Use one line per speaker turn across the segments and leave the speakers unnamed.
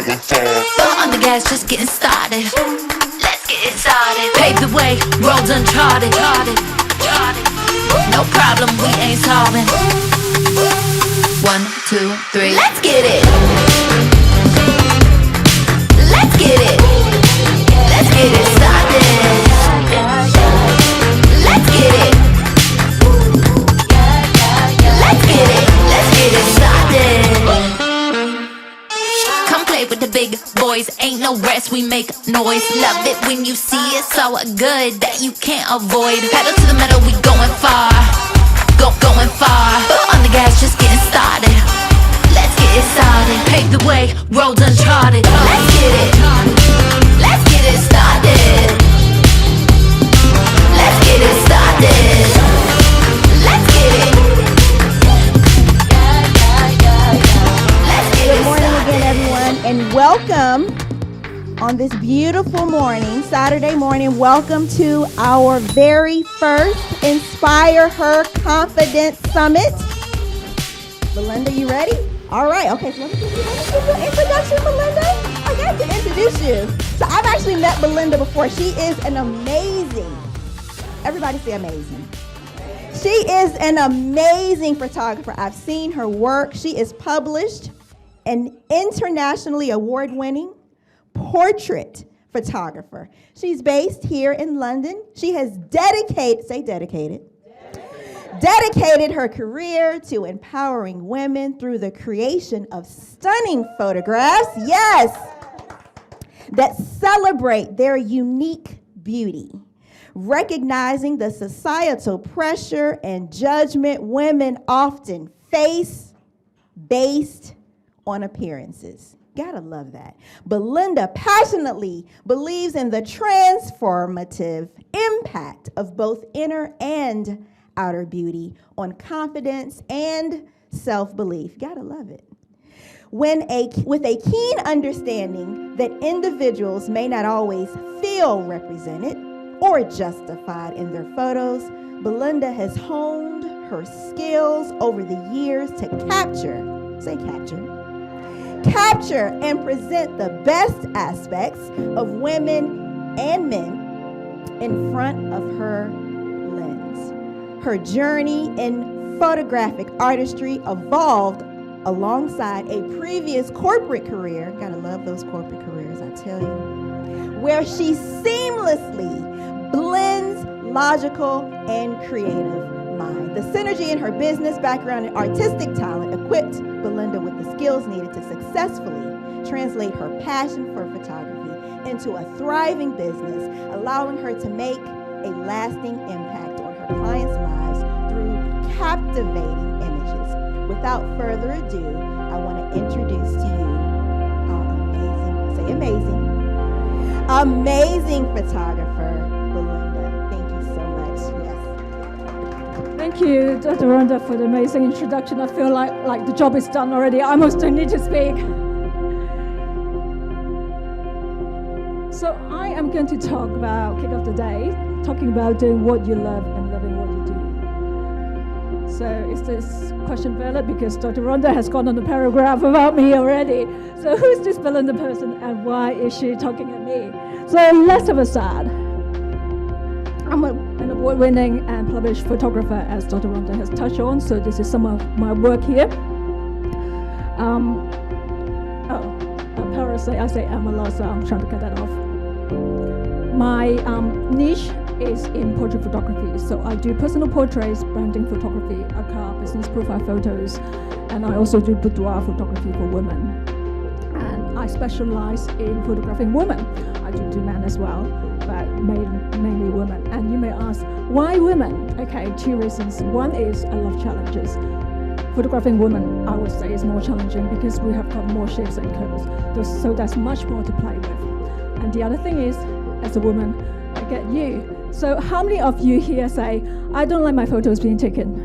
Foot on the gas, just getting started. Let's get it started. Pave the way, roads uncharted. No problem, we ain't solving. 1, 2, 3. Let's get it. Let's get it. Let's get it started. Let's get it. Let's get it. Let's get it started. Come play with the big boys. Ain't no rest, we make noise. Love it when you see it so good that you can't avoid. Pedal to the metal, we going far. Going far. Foot on the gas, just getting started. Let's get it started. Pave the way, roads uncharted. Let's get it. Let's get it started. Let's get it started. Let's get it. Let's get
Good
it
morning
started.
again, everyone, and welcome on this beautiful morning, Saturday morning. Welcome to our very first InspireHer Confidence Summit. Belinda, you ready? All right. Okay, so let me give you an introduction, Belinda. I got to introduce you. So I've actually met Belinda before. She is an amazing, everybody say amazing. She is an amazing photographer. I've seen her work. She is published an internationally award-winning portrait photographer. She's based here in London. She has dedicated her career to empowering women through the creation of stunning photographs, yes, that celebrate their unique beauty, recognizing the societal pressure and judgment women often face based on appearances. Gotta love that. Belinda passionately believes in the transformative impact of both inner and outer beauty on confidence and self-belief. Gotta love it. With a keen understanding that individuals may not always feel represented or justified in their photos, Belinda has honed her skills over the years to capture and present the best aspects of women and men in front of her lens. Her journey in photographic artistry evolved alongside a previous corporate career. Gotta love those corporate careers, I tell you, where she seamlessly blends logical and creative mind. The synergy in her business background and artistic talent equipped Belinda with the skills needed to successfully translate her passion for photography into a thriving business, allowing her to make a lasting impact on her clients' lives through captivating images. Without further ado, I want to introduce to you our amazing photographer, Belinda. Thank you so much. Yes.
Thank you, Dr. Rhonda, for the amazing introduction. I feel like the job is done already. I almost don't need to speak. So I am going to talk about, kick off the day, talking about doing what you love and loving what you do. So is this question valid? Because Dr. Rhonda has gone on a paragraph about me already. So who's this Belinda person and why is she talking at me? So let's have a start. I'm an award-winning and published photographer, as Dr. Rhonda has touched on. So this is some of my work here. I say I'm a lot, so I'm trying to cut that off. My niche is in portrait photography. So I do personal portraits, branding photography, car, business profile photos, and I also do boudoir photography for women. And I specialize in photographing women. I do men as well, but mainly women. And you may ask, why women? Okay, two reasons. One is I love challenges. Photographing women, I would say, is more challenging because we have got more shapes and curves. So there's much more to play with. And the other thing is, as a woman, I get you. So how many of you here say, I don't like my photos being taken?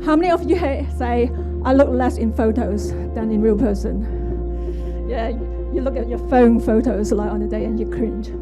How many of you say, I look less in photos than in real person? Yeah, you look at your phone photos like on a day and you cringe.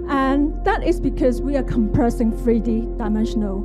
And that is because we are compressing three-dimensional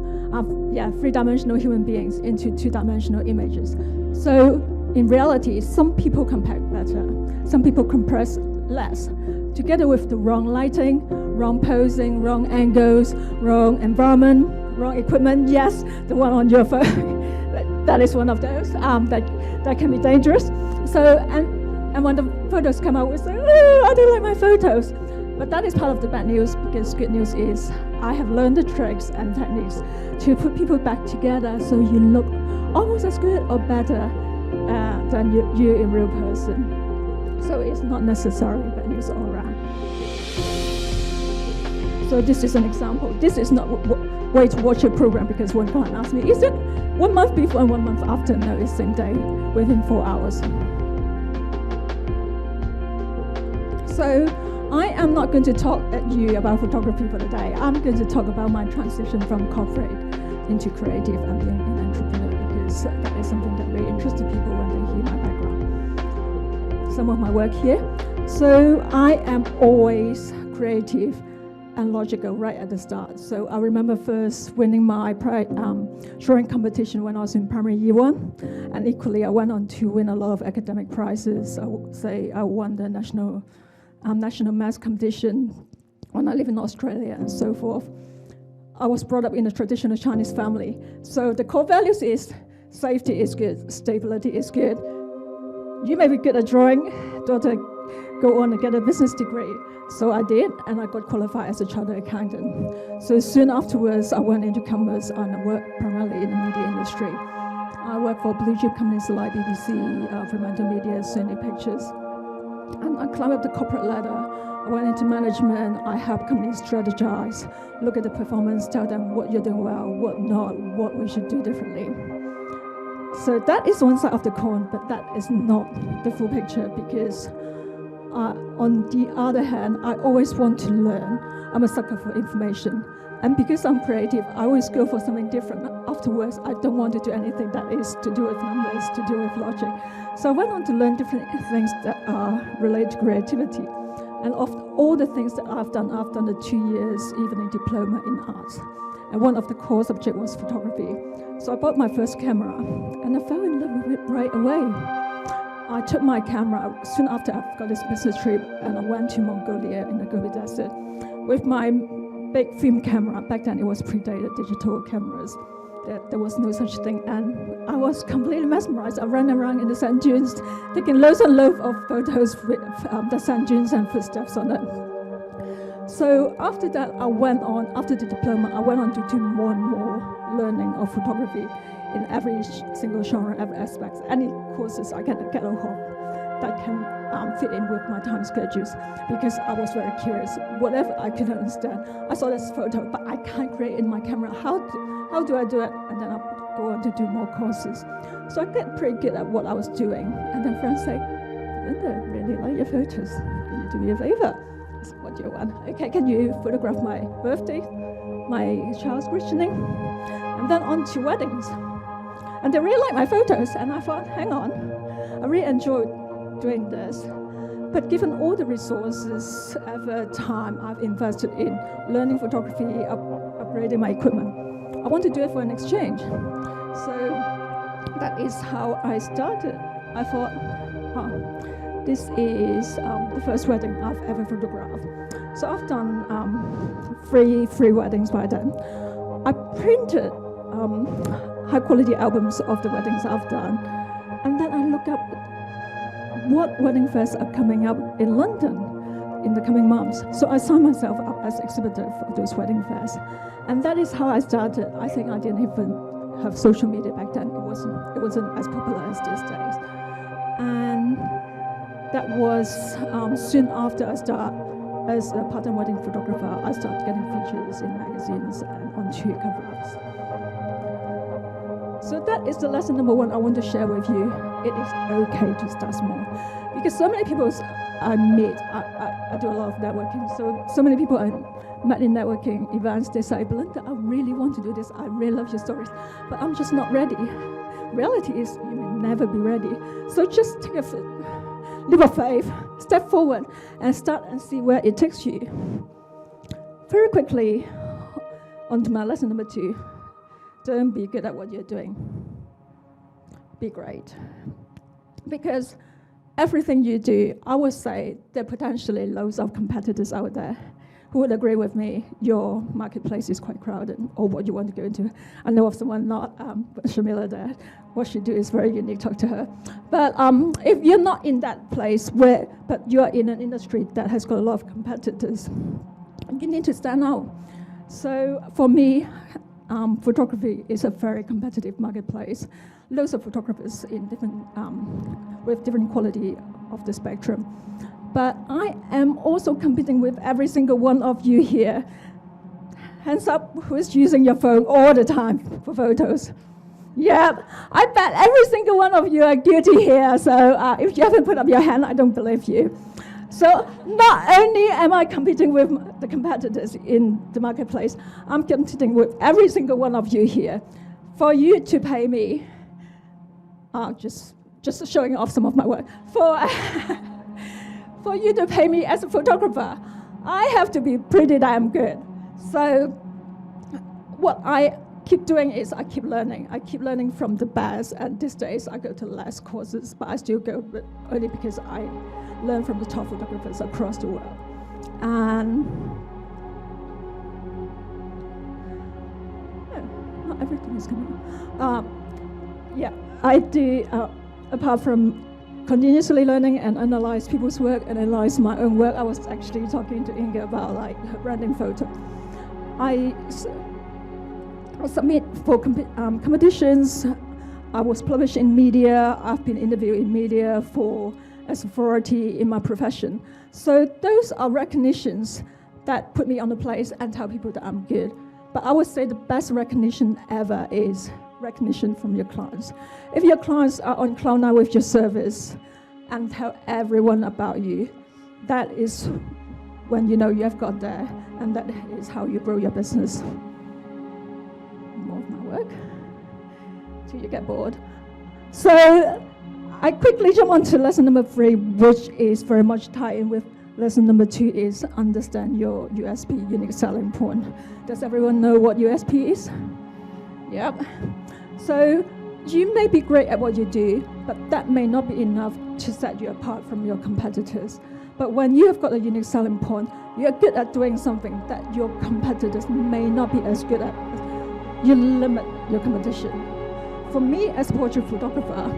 human beings into two-dimensional images. So in reality, some people compact better, some people compress less. Together with the wrong lighting, wrong posing, wrong angles, wrong environment, wrong equipment. Yes, the one on your phone, that is one of those that can be dangerous. So, and when the photos come out, we say, oh, I don't like my photos. But that is part of the bad news, because good news is I have learned the tricks and techniques to put people back together so you look almost as good or better than you in real person. So it's not necessarily bad news all around. So this is an example. This is not way to watch a program, because one client asked me, is it 1 month before and 1 month after? No, it's same day, within 4 hours. So I am not going to talk at you about photography for the day. I'm going to talk about my transition from corporate into creative and being an entrepreneur, because that is something that really interests people when they hear my background. Some of my work here. So I am always creative and logical right at the start. So I remember first winning my drawing competition when I was in primary year 1, and equally I went on to win a lot of academic prizes. I would say I won the national maths competition when I live in Australia and so forth. I was brought up in a traditional Chinese family. So the core values is safety is good, stability is good. You may be good at drawing, daughter, go on and get a business degree. So I did, and I got qualified as a chartered accountant. So soon afterwards, I went into commerce and worked primarily in the media industry. I worked for blue chip companies like BBC, Fremantle Media, Sony Pictures. And I climbed up the corporate ladder. I went into management. I helped companies strategize, look at the performance, tell them what you're doing well, what not, what we should do differently. So that is one side of the coin, but that is not the full picture, because on the other hand, I always want to learn. I'm a sucker for information. And because I'm creative, I always go for something different. Afterwards, I don't want to do anything that is to do with numbers, to do with logic. So I went on to learn different things that are related to creativity. And of all the things that I've done the 2 years evening diploma in arts. And one of the core subjects was photography. So I bought my first camera, and I fell in love with it right away. I took my camera soon after I got this business trip, and I went to Mongolia in the Gobi Desert with my big film camera. Back then it was predated digital cameras. There was no such thing, and I was completely mesmerized. I ran around in the sand dunes, taking loads and loads of photos with the sand dunes and footsteps on it. So after that, after the diploma, I went on to do more and more learning of photography in every single genre, every aspect. Any courses I can get a hold of that can fit in with my time schedules, because I was very curious. Whatever I couldn't understand, I saw this photo, but I can't create in my camera. How do I do it? And then I go on to do more courses. So I get pretty good at what I was doing. And then friends say, Belinda, really like your photos. Can you do me a favor? I said, what do you want? Okay, can you photograph my birthday, my child's christening, and then on to weddings? And they really like my photos, and I thought, hang on, I really enjoyed doing this. But given all the resources, effort, time I've invested in learning photography, upgrading my equipment, I want to do it for an exchange. So that is how I started. I thought, this is the first wedding I've ever photographed. So I've done three weddings by then. I printed high-quality albums of the weddings I've done, and then I look up what wedding fairs are coming up in London in the coming months. So I signed myself up as exhibitor for those wedding fairs, and that is how I started. I think I didn't even have social media back then. It wasn't as popular as these days, and that was soon after I started as a part-time wedding photographer. I started getting features in magazines and onto cover-ups. So that is the lesson number one I want to share with you. It is okay to start small. Because so many people I meet, I do a lot of networking, so many people I met in networking events, they say, Belinda, I really want to do this, I really love your stories, but I'm just not ready. Reality is you may never be ready. So just take a leap of faith, step forward, and start and see where it takes you. Very quickly, on to my lesson number 2. Don't be good at what you're doing. Be great. because everything you do, I would say there are potentially loads of competitors out there who would agree with me, your marketplace is quite crowded, or what you want to go into. I know of someone not, Shamila there, what she do is very unique, talk to her. But if you're not in that place but you're in an industry that has got a lot of competitors, you need to stand out. So for me, photography is a very competitive marketplace. Loads of photographers in different, with different quality of the spectrum. But I am also competing with every single one of you here. Hands up, who's using your phone all the time for photos? Yeah, I bet every single one of you are guilty here. So if you haven't put up your hand, I don't believe you. So not only am I competing with the competitors in the marketplace, I'm competing with every single one of you here. For you to pay me, just showing off some of my work, for you to pay me as a photographer, I have to be pretty damn good. So what I keep doing is I keep learning. I keep learning from the best, and these days I go to less courses, but I still go, but only because I learn from the top photographers across the world. And not everything is coming up. I do, apart from continuously learning and analyze people's work and analyze my own work. I was actually talking to Inga about her branding photo. I submit for competitions. I was published in media. I've been interviewed in media as authority in my profession. So those are recognitions that put me on the place and tell people that I'm good. But I would say the best recognition ever is recognition from your clients. If your clients are on cloud nine with your service and tell everyone about you, that is when you know you have got there, and that is how you grow your business. More of my work till you get bored. So I quickly jump on to lesson number 3, which is very much tied in with lesson number 2, is understand your USP, unique selling point. Does everyone know what USP is? Yep. So you may be great at what you do, but that may not be enough to set you apart from your competitors. But when you have got a unique selling point, you're good at doing something that your competitors may not be as good at. You limit your competition. For me, as a portrait photographer,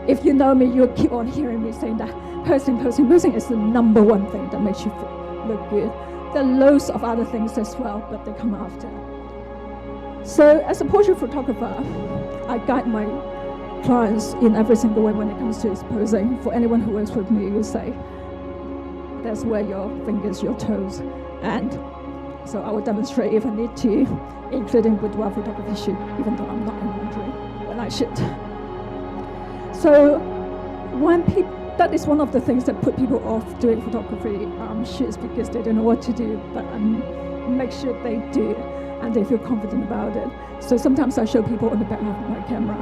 if you know me, you'll keep on hearing me saying that posing is the number one thing that makes you look good. There are loads of other things as well, but they come after. So as a portrait photographer, I guide my clients in every single way when it comes to posing. For anyone who works with me, you say, that's where your fingers, your toes, and so I will demonstrate if I need to, including boudoir photography shoot, even though I'm not in laundry when I shoot. So that is one of the things that put people off doing photography shoots, because they don't know what to do, but make sure they do, and they feel confident about it. So sometimes I show people on the back of my camera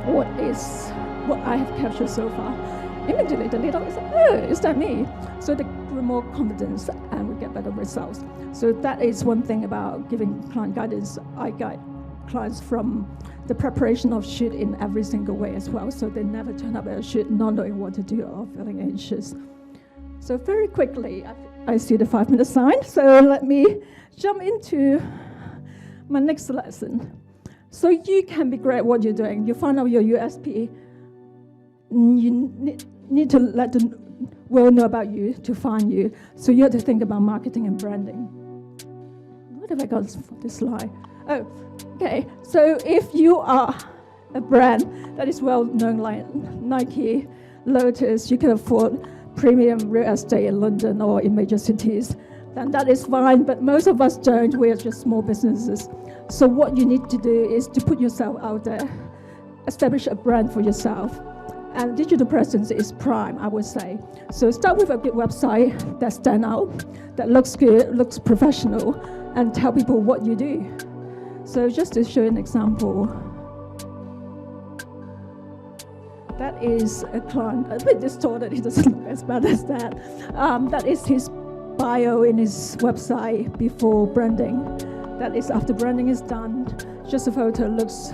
what I have captured so far. Immediately the leader is like, oh, is that me? So they grew more confidence and we get better results. So that is one thing about giving client guidance. I guide clients from the preparation of shoot in every single way as well, so they never turn up at a shoot not knowing what to do or feeling anxious. So very quickly, I see the 5-minute sign, so let me jump into my next lesson. So you can be great at what you're doing. You find out your USP. You need to let the world know about you to find you. So you have to think about marketing and branding. What have I got for this slide? Oh, okay. So if you are a brand that is well known, like Nike, Lotus, you can afford premium real estate in London or in major cities, then that is fine, but most of us don't. We are just small businesses. So what you need to do is to put yourself out there, establish a brand for yourself. And digital presence is prime, I would say. So start with a good website that stands out, that looks good, looks professional, and tell people what you do. So just to show an example, that is a client, a bit distorted, he doesn't look as bad as that. That is his bio in his website before branding. That is after branding is done, just a photo looks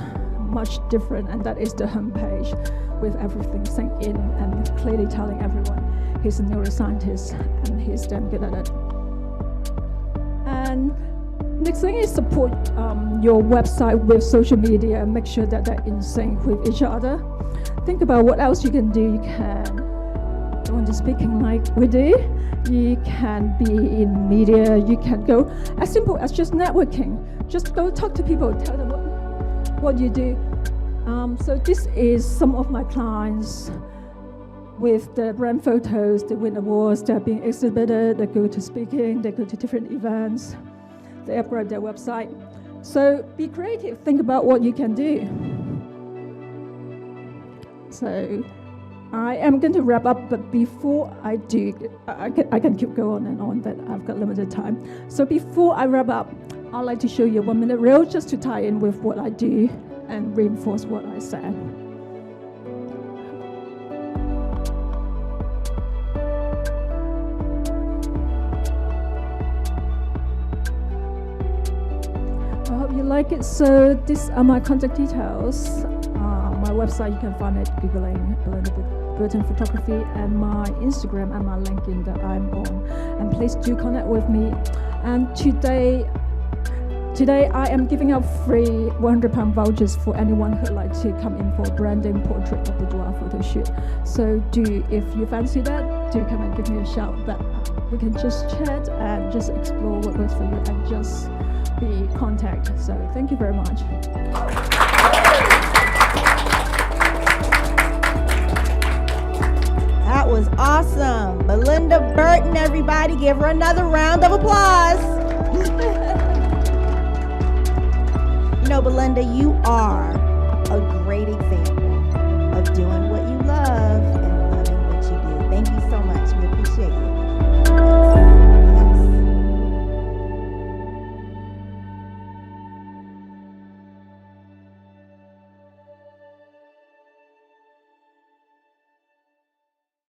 much different, and that is the homepage with everything synced in and clearly telling everyone he's a neuroscientist and he's damn good at it. And next thing is support your website with social media. Make sure that they're in sync with each other. Think about what else you can do. You can go into speaking like we do. You can be in media. You can go as simple as just networking. Just go talk to people, tell them what you do. So this is some of my clients with the brand photos. They win awards, they're being exhibited, they go to speaking, they go to different events, they upgrade their website. So be creative, think about what you can do. So I am going to wrap up, but before I do, I can keep going and on, but I've got limited time. So before I wrap up, I'd like to show you a 1-minute reel just to tie in with what I do and reinforce what I said. I hope you like it. So these are my contact details. My website, you can find it Googling Belinda Burton Photography, and my Instagram and my LinkedIn that I'm on. And please do connect with me. And today I am giving out free £100 vouchers for anyone who'd like to come in for a branding portrait of boudoir photo shoot. So if you fancy that, do come and give me a shout. But we can just chat and just explore what works for you and just be contact. So thank you very much.
That was awesome. Belinda Burton, everybody. Give her another round of applause. You know, Belinda, you are